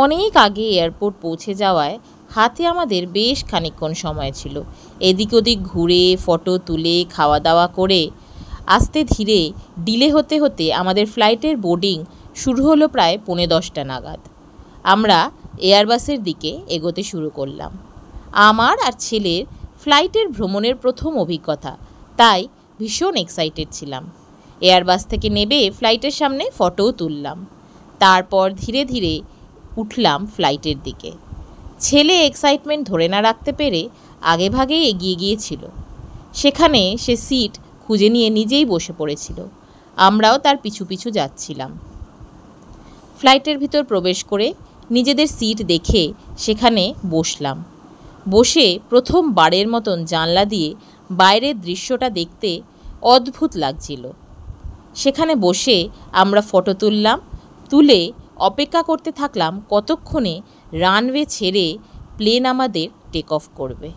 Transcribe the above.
অনেক আগে এয়ারপোর্ট পৌঁছে যাওয়ায় হাতে আমাদের বেশ খানিকক্ষণ সময় ছিল। এদিক ওদিক ঘুরে ফটো তুলে খাওয়া দাওয়া করে আস্তে ধীরে ডিলে হতে হতে আমাদের ফ্লাইটের বোর্ডিং শুরু হলো প্রায় 10:45 নাগাদ। আমরা এয়ারবাসের দিকে এগোতে শুরু করলাম। আমার আর ছেলের ফ্লাইটের ভ্রমণের প্রথম অভিজ্ঞতা, তাই ভীষণ এক্সাইটেড ছিলাম। এয়ারবাস থেকে নেমে ফ্লাইটের সামনে ফটোও তুললাম। তারপর ধীরে ধীরে উঠলাম ফ্লাইটের দিকে। ছেলে এক্সাইটমেন্ট ধরে না রাখতে পেরে আগেভাগেই এগিয়ে গিয়েছিল। সেখানে সে সিট খুঁজে নিয়ে নিজেই বসে পড়েছিল। আমরাও তার পিছু পিছু যাচ্ছিলাম। ফ্লাইটের ভিতর প্রবেশ করে নিজেদের সিট দেখে সেখানে বসলাম। বসে প্রথমবারের মতন জানলা দিয়ে বাইরের দৃশ্যটা দেখতে অদ্ভুত লাগছিল। সেখানে বসে আমরা ফটো তুললাম। তুলে অপেক্ষা করতে থাকলাম কতক্ষণে রানওয়ে ছেড়ে প্লেন আমাদের টেক অফ করবে।